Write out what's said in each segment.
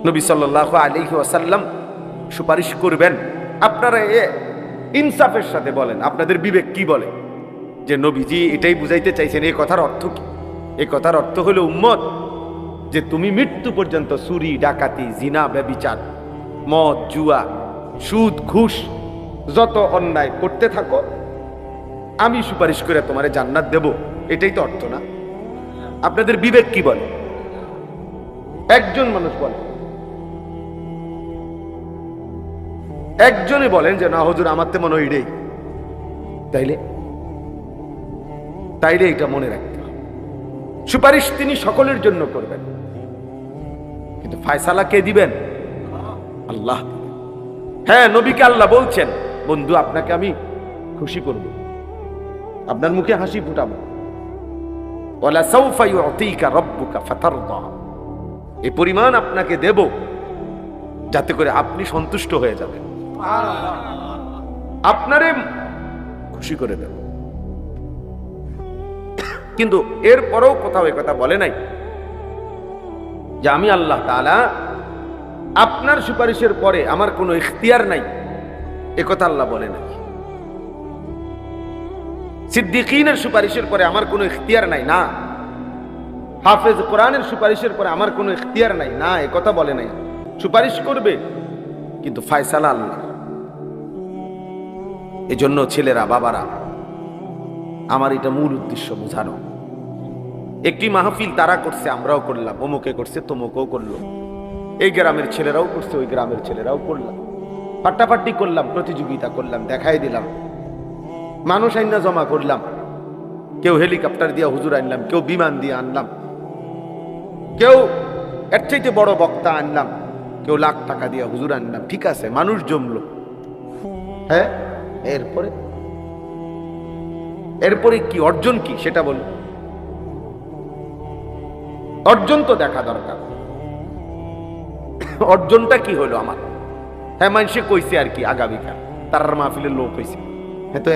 নবী সাল্লাল্লাহু আলাইহি ওয়াসাল্লাম সুপারিশ করবেন। আপনারা ইনসাফের সাথে বলেন, আপনাদের বিবেক কি বলে যে নবীজি এটাই বুঝাইতে চাইছেন? এই কথার অর্থ কি? এই কথার অর্থ হলো উম্মত, যে তুমি মৃত্যু পর্যন্ত চুরি, ডাকাতি, জিনা, ব্যভিচার, মদ, জুয়া, সুদ, ঘুষ, যত অন্যায় করতে থাকো, আমি সুপারিশ করে তোমারে জান্নাত দেব। এটাই তো অর্থ না? আপনাদের বিবেক কি বলে? একজন মানুষ বলে, একজনে বলেন যে না হুজুর আমার তো মনে হয় এটাই। তাইলে এটা মনে রাখতে হবে, সুপারিশ তিনি সকলের জন্য করবেন, কিন্তু ফায়সালা কে দিবেন? আল্লাহ। হ্যাঁ, নবীকে আল্লাহ বলছেন, বন্ধু আপনাকে আমি খুশি করব, আপনার মুখে হাসি ফুটাবো। ওয়ালা সাউফা ইউতিকা রাব্বুকা ফাতারদা, এই পরিমাণ আপনাকে দেব যাতে করে আপনি সন্তুষ্ট হয়ে যাবেন, আপনারে খুশি করে দেব। কিন্তু এরপরেও কোথাও একথা বলে নাই যে আমি আল্লাহ তাআলা আপনার সুপারিশের পরে আমার কোনো ইখতিয়ার নাই, একথা আল্লাহ বলে নাই। সিদ্দিকীনের সুপারিশের পরে আমার কোনো ইখতিয়ার নাই, না। হাফেজ কোরআনের সুপারিশের পরে আমার কোনো ইখতিয়ার নাই, না, একথা বলে নাই। সুপারিশ করবে কিন্তু ফায়সালা আল্লাহ। এজন্য ছেলেরা, বাবারা, আমার এটা মূল উদ্দেশ্য বোঝানো। একটি মাহফিল তারা করছে, আমরাও করলাম, অমুকে করছে, তমুকেও করলো, এই গ্রামের ছেলেরাও করছে, ওই গ্রামের ছেলেরাও করলাম, পাট্টাপাট্টি করলাম, প্রতিযোগিতা করলাম, দেখাই দিলাম, মানুষ আইনা জমা করলাম, কেউ হেলিকপ্টার দিয়ে হুজুর আনলাম, কেউ বিমান দিয়ে আনলাম, কেউ এর চাইতে বড় বক্তা আনলাম, কেউ লাখ টাকা দিয়ে হুজুর আনলাম। ঠিক আছে, মানুষ জমলো। হ্যাঁ, এরপরে কি অর্জন কি সেটা বল। অর্জন তো দেখা দরকার, অর্জনটা কি হলো আমার? হ্যাঁ, মানুষে কইছে আর কি আগামীকাল তার মাহফিলের লোক হয়েছে। হ্যাঁ, তো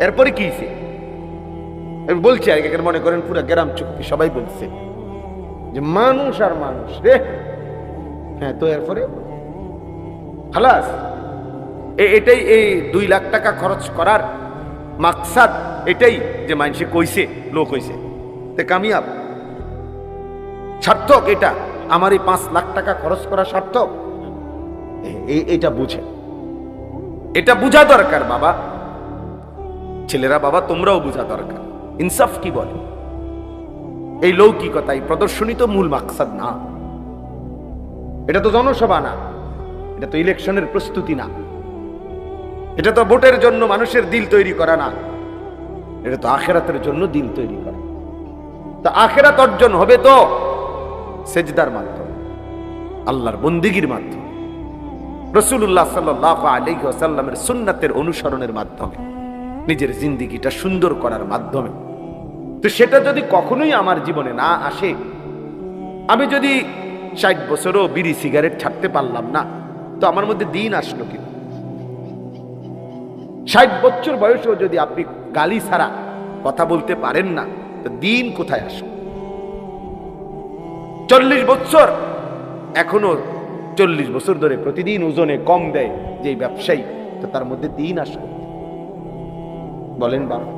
এরপরে কি হয়েছে বলছি আর কি। মনে করেন পুরো গ্রাম চুক্তি সবাই বলছে যে মানুষ আর মানুষ রে। হ্যাঁ, তো এরপরে খালাস। এটাই, এই 2 লাখ টাকা খরচ করার মাকসাদ এটাই যে মানুষে কইছে, লোক হইছে, তে কামিয়াব, সার্থক। এটা আমার এই 5 লাখ টাকা খরচ করা সার্থক। এটা বুঝে, এটা বুঝা দরকার বাবা, ছেলেরা, বাবা তোমরাও বুঝা দরকার। ইনসাফ কি বলে? এই লৌকিকতা, এই প্রদর্শনী তো মূল মাকসাদ না। এটা তো জনসভা না, এটা তো ইলেকশনের প্রস্তুতি না, এটা তো ভোটের জন্য মানুষের দিল তৈরি করা না, এটা তো আখিরাতের জন্য দিল তৈরি করা। তা আখিরাত অর্জন হবে তো সেজদার মাধ্যমে, আল্লাহর বন্দেগীর মাধ্যমে, রাসূলুল্লাহ সাল্লাল্লাহু আলাইহি ওয়াসাল্লামের সুন্নাতের অনুসরণের মাধ্যমে, নিজের জিন্দেগিটা সুন্দর করার মাধ্যমে। তো সেটা যদি কখনোই আমার জীবনে না আসে, আমি যদি 60 বছরও বিড়ি সিগারেট ছাড়তে পারলাম না, তো আমার মধ্যে দিন আসলো কি? 60 বছর বয়সেও যদি আপনি গালি ছাড়া কথা বলতে পারেন না, তো দিন কোথায় আসলো? 40 বছর, এখনো 40 বছর ধরে প্রতিদিন ওজনে কম দেয় যে ব্যবসায়ী, তো তার মধ্যে দিন আসলো? বলেন বাবা।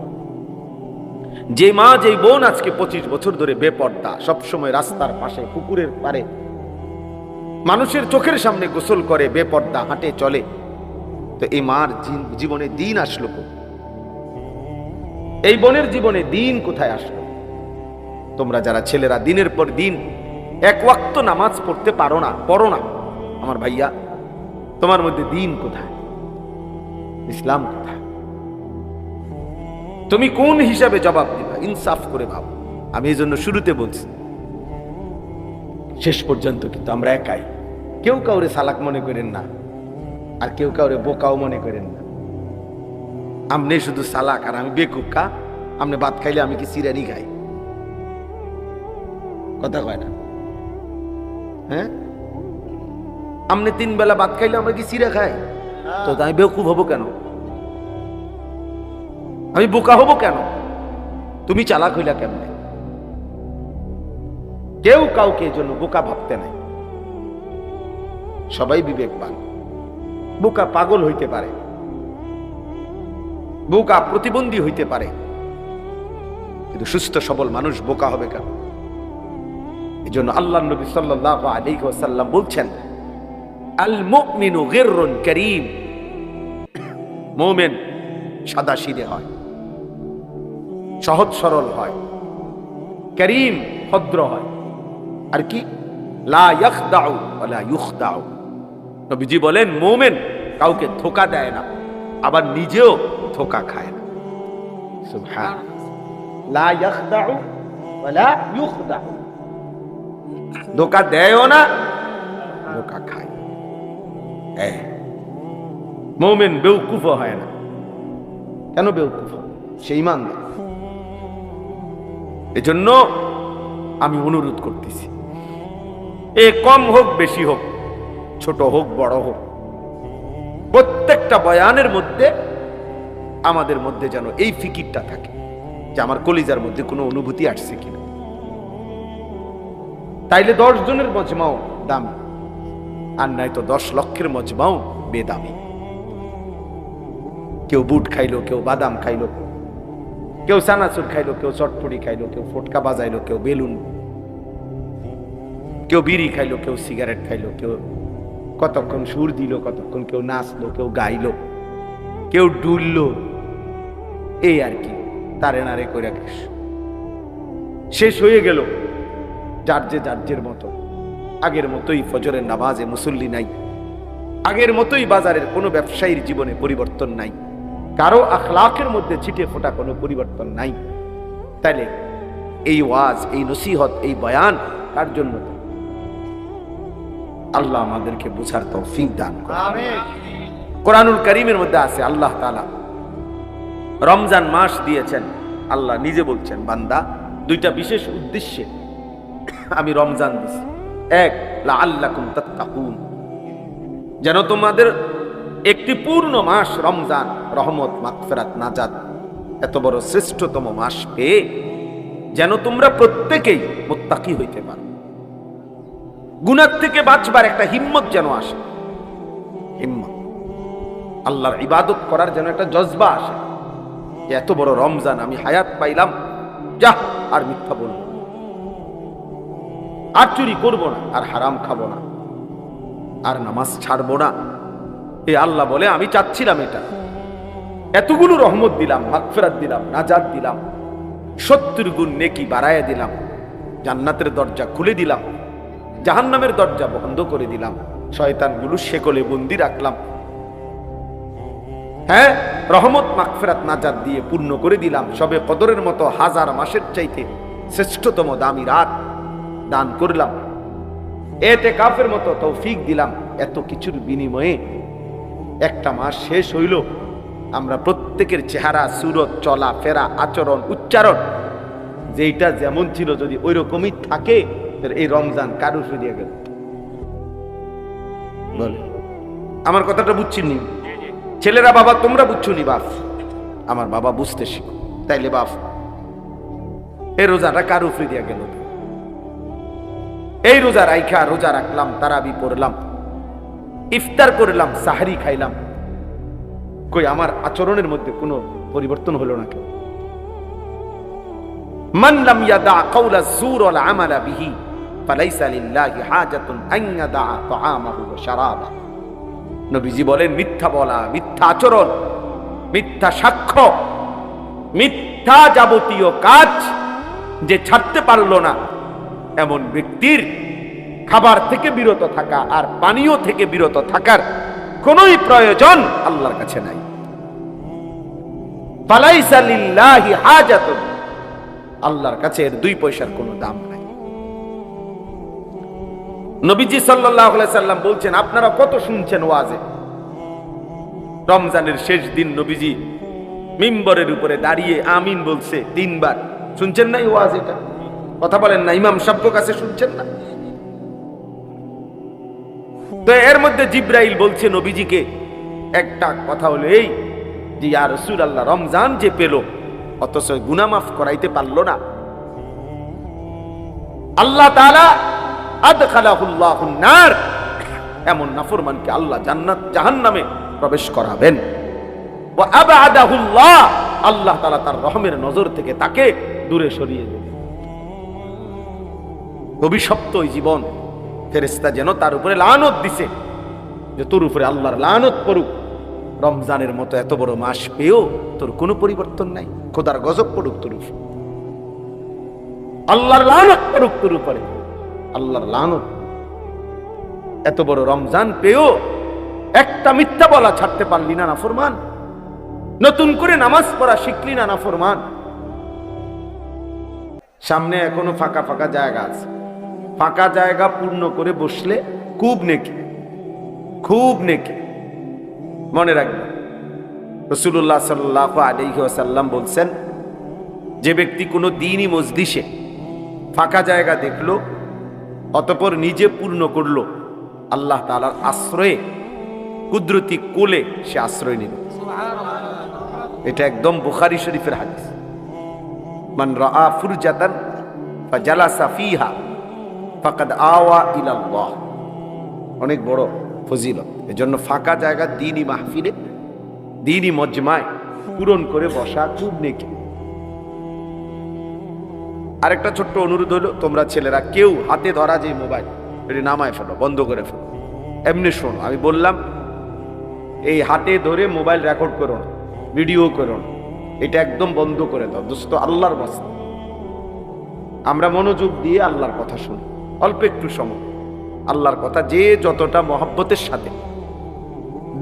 যে মা, যে বোন আজকে 25 বছর ধরে বেপর্দা, সবসময় রাস্তার পাশে, পুকুরের পারে, মানুষের চোখের সামনে গোসল করে, বেপর্দা হাঁটে চলে, তো এই মার জীবনে দিন আসলো? এই বোনের জীবনে দিন কোথায় আসলো? তোমরা যারা ছেলেরা দিনের পর দিন 1 ওয়াক্ত নামাজ পড়তে পারো না, পড়ো না, আমার ভাইয়া, তোমার মধ্যে দিন কোথায়? ইসলাম কোথায়? তুমি কোন হিসাবে জবাব দিবা? ইনসাফ করে ভাবো। আমি এই জন্য শুরুতে বলছি, শেষ পর্যন্ত কিন্তু আমরা একাই। কেউ কাউরে সালাক মনে করেন না, আর কেউ কাউরে বোকাও মনে করেন না। আমনে শুধু সালাক আর আমি বেকুকা। আমনে ভাত খাইলে আমি কি সিরানি খাই? কথা কয় না? হ্যাঁ, আমনে 3 বেলা ভাত খাইলে আমরা কি সিরা খাই? তো আমি বেকুব হবো কেন? আমি বোকা হবো কেন? তুমি চালাক হইলা কেমনে? কেউ কাউকে এজন্য বোকা ভাবতে নাই। সবাই বিবেকবান। বোকা পাগল হইতে পারে, বোকা প্রতিবন্ধী হইতে পারে, কিন্তু সুস্থ সবল মানুষ বোকা হবে কেন? এজন্য আল্লাহর নবী সাল্লাল্লাহু আলাইহি ওয়াসাল্লাম বলছেন, আল মুমিনু গিররুন কারীম, মুমিন সাদাসিধে হয়, সহজ সরল হয়, করিম ভদ্র হয়, আর কি লা ইয়াখদাউ ওয়ালা ইউখদাউ। নবীজি বলেন মুমিন কাউকে ধোঁকা দেয় না, আবার নিজেও ধোঁকা খায় না। সুবহানাল্লাহ। লা ইয়াখদাউ ওয়ালা ইউখদাউ, ধোঁকা দেয়ও না, ধোঁকা খায়। মুমিন বেওকুফ হয় না। কেন বেওকুফ? সে ঈমানদার। এজন্য আমি অনুরোধ করতেছি, এ কম হোক বেশি হোক, ছোট হোক বড় হোক, প্রত্যেকটা বয়ানের মধ্যে আমাদের মধ্যে যেন এই ফিকিরটা থাকে যে আমার কলিজার মধ্যে কোনো অনুভূতি আসছে কিনা। তাইলে 10 জনের মজমাও দামি, আর নাই তো 10 লক্ষের মজমাও বেদামি। কেউ বুট খাইলো, কেউ বাদাম খাইলো, কেউ চানাচুর খাইলো, কেউ চটপটি খাইলো, কেউ ফটকা বাজাইলো, কেউ বেলুন, কেউ বিড়ি খাইলো, কেউ সিগারেট খাইলো, কেউ কতক্ষণ সুর দিল, কতক্ষণ কেউ নাচলো, কেউ গাইলো, কেউ ডুললো, এই আর কি। তারে নারে কইরা শেষ হয়ে গেল। যার মতো, আগের মতোই ফজরের নামাজে মুসল্লি নাই, আগের মতোই বাজারের কোনো ব্যবসায়ীর জীবনে পরিবর্তন নাই, কারো আখলাকের মধ্যে ছিটে ফোটা কোনো পরিবর্তন নাই। তাইলে এই ওয়াজ, এই নসিহত, এই বয়ান কার জন্য? আল্লাহ আমাদেরকে বুঝার তৌফিক দান করুন। আমিন। কোরআনুল কারীমের মধ্যে আছে আল্লাহ তাআলা রমজান মাস দিয়েছেন। আল্লাহ নিজে বলছেন, বান্দা, 2টা বিশেষ উদ্দেশ্যে আমি রমজান দিছি। এক, লাআল্লাকুম তাত্তাকুন, যেন তোমাদের একটি পূর্ণ মাস রমজান রহমত, মাগফিরাত, নাজাত, এত বড় শ্রেষ্ঠতম মাস পেয়ে যেন তোমরা প্রত্যেকেই মুত্তাকি হইতে পারো। গুনাহ থেকে বাঁচবার একটা হিম্মত যেন আসে, হিম্মত, আল্লাহর ইবাদত করার যেন একটা জজবা আসে, যে এত বড় রমজান আমি হায়াত পাইলাম, যা আর মিথ্যা বলবো না, আর চুরি করবো না, আর হারাম খাবো না, আর নামাজ ছাড়বো না। এ আল্লাহ বলে, আমি চাচ্ছিলাম এটা, এতগুলো রহমত দিলাম, মাগফিরাত দিলাম, নাজাত দিলাম, 70 গুণ নেকি বাড়ায় দিলাম, জান্নাতের দরজা খুলে দিলাম, জাহান্নামের দরজা বন্ধ করে দিলাম, শয়তানগুলো শেকলে বন্দি রাখলাম, হ্যাঁ, রহমত, মাগফিরাত, নাজাত দিয়ে পূর্ণ করে দিলাম, সবে কদরের মতো 1000 মাসের চাইতে শ্রেষ্ঠতম দামি রাত দান করলাম, ইতিকাফের মতো তৌফিক দিলাম। এত কিছুর বিনিময়ে একটা মাস শেষ হইল, আমরা প্রত্যেকের চেহারা, সুরত, চলা ফেরা, আচরণ, উচ্চারণ যেটা যেমন ছিল যদি ওই রকমই থাকে, এই রমজান কারু সরিয়ে গেল। বলে, আমার কথাটা বুঝছিনি? ছেলেরা, বাবা তোমরা বুঝছো নি? বাপ, আমার বাবা বুঝতে শিখো। তাইলে বাপ, এই রোজাটা কারু ফিরিয়া গেল। এই রোজা রাইখা, রোজা রাখলাম, তারাবি পড়লাম, ইফতার করলাম, সাহরি খাইলাম, কই আমার আচরণের মধ্যে কোনো পরিবর্তন হলো না? কেউ মান লাম ইয়াদা কাওলা যুর ওয়াল আমালা বিহি ফালাইসা লিল্লাহি হাজাতুন আন ইয়াদা তাআমাহু ওয়া শারাবা। নবীজি বলেন, মিথ্যা বলা, মিথ্যা আচরণ, মিথ্যা সাক্ষ্য, মিথ্যা যাবতীয় কাজ যে ছাড়তে পারলো না, এমন ব্যক্তির খাবার থেকে বিরত থাকা আর পানীয় থেকে বিরত থাকার কোনই প্রয়োজন আল্লাহর কাছে নাই। ফালাইসা লিল্লাহি হাজাতুন, আল্লাহর কাছে এর 2 পয়সার কোনো দাম নাই। নবীজি সাল্লাল্লাহু আলাইহি সাল্লাম বলছেন, আপনারা কত শুনছেন ওয়াজে, রমজানের শেষ দিন নবীজি মিম্বরের উপরে দাঁড়িয়ে আমিন বলছে 3 বার। শুনছেন না এই ওয়াজ? এটা কথা বলেন না, ইমাম সাহেবের কাছে শুনছেন না? তো এর মধ্যে জিব্রাইল বলছে নবীজিকে একটা কথা, হলো এই যে, ইয়া রাসূলুল্লাহ, রমজান যে পেল অথচ গুনাহ মাফ করাইতে পারলো না, আল্লাহ তাআলা আদখালাহুল্লাহুন নার, এমন নাফরমানকে আল্লাহ জান্নাত জাহান্নামে প্রবেশ করাবেন। ওয়া আবআদাহুল্লাহ, আল্লাহ তাআলা তার রহমের নজর থেকে তাকে দূরে সরিয়ে দেবেন। অভিশপ্ত ওই জীবন, ফেরেশতা যেন তার উপরে লানত দিছে যে তোর উপরে আল্লাহর লানত পড়ুক। রমজানের মতো এত বড় মাস পেয়েও তোর কোনো পরিবর্তন নাই, খোদার গজব পড়ুক তোর উপর, আল্লাহর লানত পড়ুক তোর উপরে, আল্লাহর লানত। এত বড় রমজান পেয়েও একটা মিথ্যা বলা ছাড়তে পারলি না নাফরমান, নতুন করে নামাজ পড়া শিখলি না নাফরমান। সামনে এখনো ফাঁকা ফাঁকা জায়গা আছে, ফাঁকা জায়গা পূর্ণ করে বসলে খুব নেকি, খুব নেকি। মনে রাখবেন, রাসূলুল্লাহ সাল্লাল্লাহু আলাইহি ওয়াসাল্লাম বলছেন, যে ব্যক্তি কোনো দ্বীনি মজলিসে ফাঁকা জায়গা দেখলো অতঃপর নিজে পূর্ণ করলো, আল্লাহ তাআলার আশ্রয়ে, কুদরতি কোলে সে আশ্রয় নিল। এটা একদম বুখারী শরীফের হাদিস। মান রাআ ফুরজাতান ফাজালাসা ফিহা ফাকাদ আওয়া ইলাল্লাহ। অনেক বড় ফজিলত। এজন্য ফাঁকা জায়গা দ্বীনি মাহফিলে, দ্বীনি মজমায় পূরণ করে বসা খুব নেকি। আরেকটা ছোট্ট অনুরোধ হলো, তোমরা ছেলেরা কেউ হাতে ধরা যে মোবাইল, এটি নামায় ফেলো, বন্ধ করে ফেলো। এমনি শোনো, আমি বললাম এই হাতে ধরে মোবাইল রেকর্ড করো না, ভিডিও করো না, এটা একদম বন্ধ করে দাও দোস্ত, আল্লাহর বাস্তে। আমরা মনোযোগ দিয়ে আল্লাহর কথা শুনি, অল্প একটু সময় আল্লাহর কথা যে যতটা মহব্বতের সাথে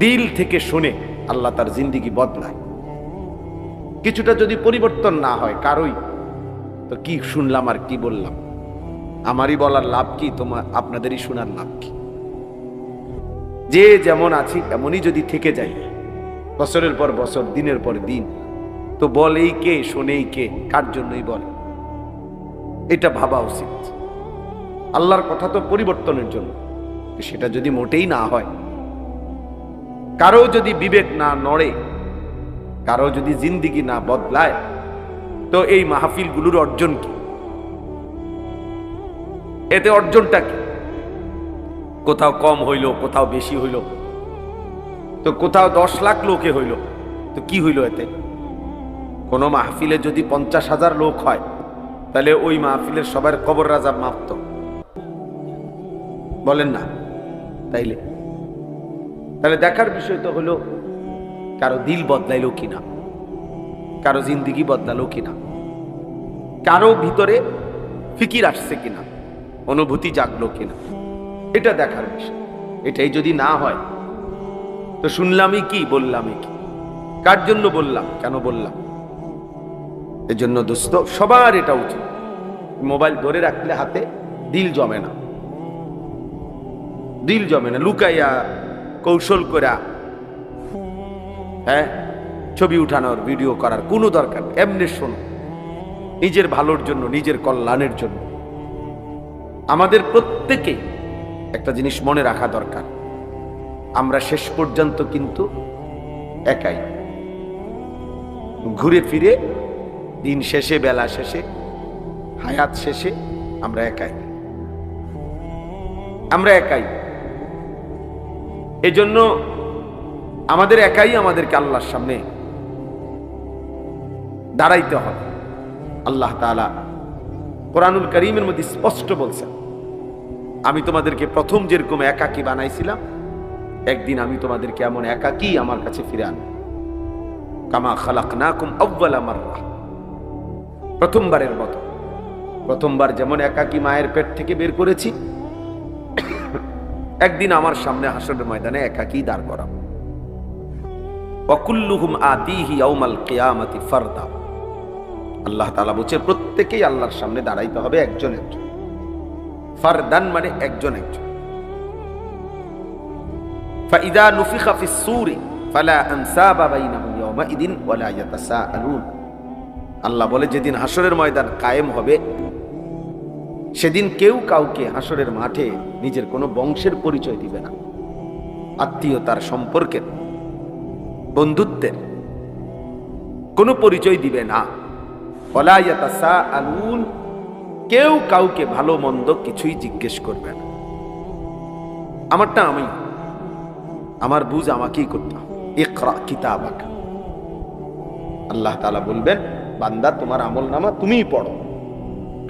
দিল থেকে শুনে, আল্লাহ তার জিন্দেগি বদলায়। কিছুটা যদি পরিবর্তন না হয় কারোই, তো কি শুনলাম আর কি বললাম, আমারই বলার লাভ কি, তোমার আপনাদেরই শোনার লাভ কি? যে যেমন আছি এমনই যদি থেকে যাই বছরের পর বছর, দিনের পর দিন, তো বলেই কে, শোনেই কে, কার জন্যই বলে, এটা ভাবা উচিত। আল্লাহর কথা তো পরিবর্তনের জন্য, সেটা যদি মোটেই না হয়, কারো যদি বিবেক না নড়ে, কারো যদি জিন্দিগি না বদলায়, তো এই মাহফিলগুলোর অর্জন কি? এতে অর্জনটা কি? কোথাও কম হইল, কোথাও বেশি হইল, তো কোথাও 10 লাখ লোকে হইল, তো কি হইল এতে? কোন মাহফিলে যদি 50,000 লোক হয়, তাহলে ওই মাহফিলের সবার কবর রাজা মাপত, বলেন না? তাহলে দেখার বিষয় তো হলো কারো দিল বদলাইলো কিনা, কারো জিন্দিগি বদলালো কিনা, কারো ভিতরে ফিকির আসছে কিনা, অনুভূতি জাগলো কিনা, এটা দেখার বিষয়। এটাই যদি না হয়, তো শুনলামই কি, বললামই কি, কার জন্য বললাম, কেন বললাম? এজন্য দোস্ত সবার এটা উচিত, মোবাইল ধরে রাখলে হাতে দিল জমে না, দিল জমে না। লুকাইয়া কৌশল করা, হ্যাঁ, ছবি উঠানোর, ভিডিও করার কোনো দরকার নেই। এমনি শোনো, নিজের ভালোর জন্য, নিজের কল্যাণের জন্য। আমাদের প্রত্যেকেই একটা জিনিস মনে রাখা দরকার, আমরা শেষ পর্যন্ত কিন্তু একাই। ঘুরে ফিরে দিন শেষে, বেলা শেষে, হায়াত শেষে আমরা একাই, আমরা একাই। এজন্য আমাদের একাই আমাদেরকে আল্লাহর সামনে দাঁড়াইতে হবে। আল্লাহ তাআলা কোরআনুল কারীমের মধ্যে স্পষ্ট বলছেন, আমি তোমাদেরকে প্রথম যেরকম একাকী বানাইছিলাম, একদিন আমি তোমাদেরকে এমন একাকী আমার কাছে ফিরে আনব। কামা খালাকনাকুম আউয়ালা মাররা, প্রথমবারের মতো। প্রথমবার যেমন একাকী মায়ের পেট থেকে বের করেছি, একদিন আমার সামনে হাসরের ময়দানে একাকী দাঁড় করাবো। ওয়াকুল্লুহুম আতিহি ইয়াউমাল কিয়ামাতি ফারদা। আল্লাহ তাআলা বলছে প্রত্যেকেই আল্লাহর সামনে দাঁড়াইতে হবে একজন একজন। ফারদান মানে একজন একজন। ফাইদা নুফিখা ফিস সূরি ফালা আনসাবা বাইনাহুম ইয়াউমাইদিন ওয়ালা ইয়াতাসাআলুন। আল্লাহ বলে যেদিন হাসরের ময়দান কায়েম হবে, সেদিন কেউ কাউকে হাসরের মাঠে নিজের কোনো বংশের পরিচয় দিবে না, আত্মীয়তার, সম্পর্কের, বন্ধুত্বের কোনো পরিচয় দিবে না। ওয়ালা ইয়াতাসাআলুন, কেউ কাউকে ভালো মন্দ কিছুই জিজ্ঞেস করবে না। আমারটা আমি, আমার বুঝ আমাকেই করতে হবে। ইকরা কিতাবাক, আল্লাহ তাআলা বলবেন বান্দা তোমার আমলনামা তুমিই পড়ো।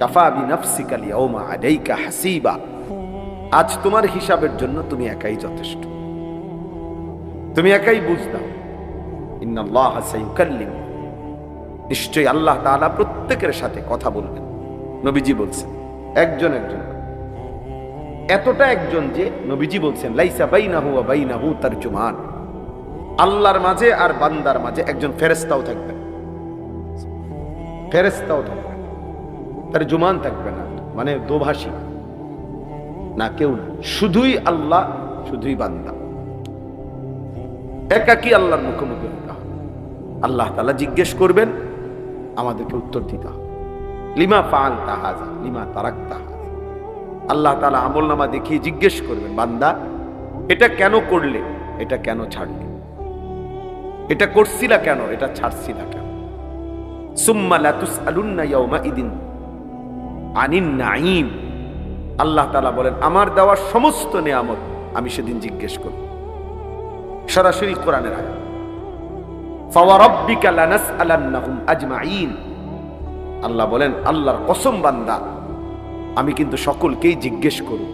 কাফা বিনাফসিকা আল-ইয়াওমা আলাইকা হাসিবা, আজ তোমার হিসাবের জন্য তুমি একাই যথেষ্ট, তুমি একাই বুঝ দাও। ইন্নাল্লাহা সায়ুকাল্লিম, নিশ্চয়ই আল্লাহ তাআলা প্রত্যেকের সাথে কথা বলবেন। নবীজি বলছেন একজন একজন, এতটা একজন যে নবীজি বলছেন লাইসা বাইনাহু ওয়া বাইনাহু তারজুমান, আল্লাহর মাঝে আর বান্দার মাঝে একজন ফেরেশতাও থাকবে, ফেরেশতাও থাকবে, তারজুমান থাকবে না, মানে দোভাষী না, কেউ না, শুধুই আল্লাহ, শুধুই বান্দা, একাকী আল্লাহর মুখোমুখি হতে হবে। আল্লাহ তাআলা জিজ্ঞেস করবেন, আমাদেরকে উত্তর দিতে হবে। লিমা ফাআলতা হাযা লিমা তারাকতা হাযা, আল্লাহ তাআলা আমলনামা দেখিয়ে জিজ্ঞেস করবেন, বান্দা এটা কেন করলে, এটা কেন ছাড়লে, এটা করছিলা কেন, এটা ছাড়ছিলা কেন। সুম্মা লা তুসআলুন্না ইয়াওমাইদিন আনিন নাঈম, আল্লাহ তাআলা বলেন আমার দেওয়া সমস্ত নিয়ামত আমি সেদিন জিজ্ঞেস করব। সরাসরি কোরআনের আয়াত, ফাওয়ারাব্বিকা লানাসআলান্নাহুম আজমাইন, আল্লাহ বলেন আল্লাহর কসম বান্দা আমি কিন্তু সকলকেই জিজ্ঞেস করব।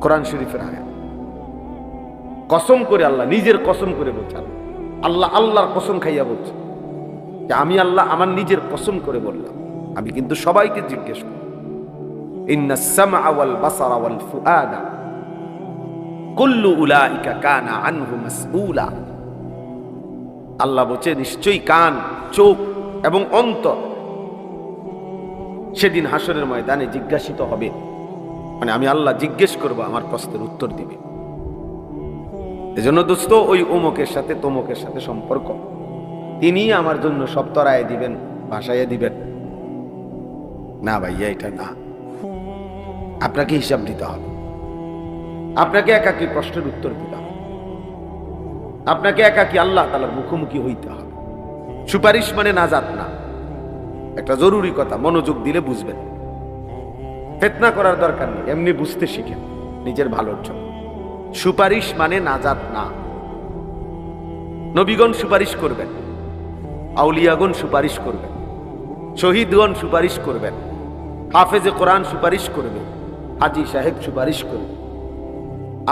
কোরআন শরীফের আয়াত, কসম করে আল্লাহ নিজের কসম করে বলছেন, আল্লাহ আল্লাহর কসম খাইয়া বলছে যে আমি আল্লাহ আমার নিজের কসম করে বললাম আমি কিন্তু সবাইকে জিজ্ঞেস করব। ইন্নাস সামআ ওয়াল বাসারা ওয়াল ফুআদা কুল্লু উলাইকা কানা আনহু মাসউলা, আল্লাহ বলছে নিশ্চয়ই কান, চোখ এবং অন্তর সেদিন হাসরের ময়দানে জিজ্ঞাসিত হবে, মানে আমি আল্লাহ জিজ্ঞেস করব, আমার প্রশ্নের উত্তর দিবে। এজন্য দোস্ত ওই অমুকের সাথে তমুকের সাথে সম্পর্ক, তিনি আমার জন্য সব তরায় দিবেন, ভাসাইয়া দিবেন না ভাইয়া, এটা না। আপনাকে হিসাব দিতে হবে, আপনাকে একাকী প্রশ্নের উত্তর দিতে হবে, আপনাকে একাকী আল্লাহ তাআলার মুখোমুখি হইতে হবে। সুপারিশ মানে নাজাত না, একটা জরুরি কথা, মনোযোগ দিলে বুঝবেন। ফিতনা করার দরকার নেই, এমনি বুঝতে শিখেন নিজের ভালোর জন্য। সুপারিশ মানে নাজাত না। নবীগণ সুপারিশ করবেন, আউলিয়াগণ সুপারিশ করবেন, শহীদগণ সুপারিশ করবেন, হাফেজে কোরআন সুপারিশ করবে, হাজী সাহেব সুপারিশ করবে।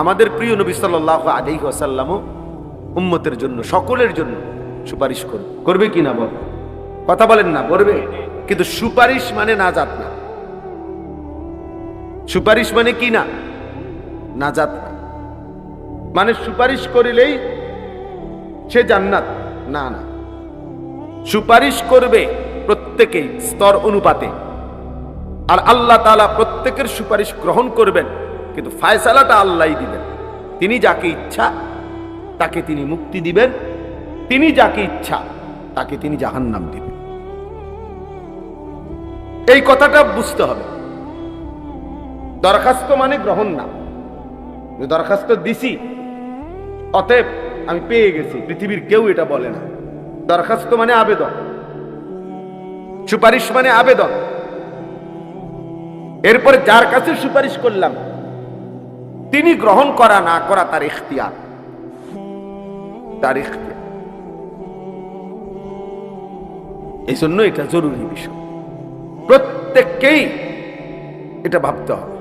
আমাদের প্রিয় নবী সাল্লাল্লাহু আলাইহি ওয়াসাল্লামও উম্মতের জন্য, সকলের জন্য সুপারিশ করবে। করবে কি না বল, কথা বলেন না, করবে। কিন্তু সুপারিশ মানে নাজাত না, সুপারিশ মানে কি না, নাজাত না। মানে সুপারিশ করিলেই সে জান্নাত, না না, সুপারিশ করবে প্রত্যেকেই স্তর অনুপাতে, আর আল্লাহ তাআলা প্রত্যেকের সুপারিশ গ্রহণ করবেন, কিন্তু ফায়সালাটা আল্লাহই দিবেন। তিনি যাকে ইচ্ছা তাকে তিনি মুক্তি দিবেন, তিনি যাকে ইচ্ছা তাকে তিনি জাহান্নাম দিবেন। এই কথাটা বুঝতে হবে। দরখাস্ত মানে গ্রহণ না, দরখাস্ত দিছি অতএব আমি পেয়ে গেছি, পৃথিবীর কেউ এটা বলে না। দরখাস্ত মানে আবেদন, সুপারিশ মানে আবেদন। এরপরে যার কাছে সুপারিশ করলাম তিনি গ্রহণ করা না করা তার ইখতিয়ার, তার ইখতিয়ার। এই জন্য এটা জরুরি বিষয়, প্রত্যেককেই এটা ভাবতে হবে।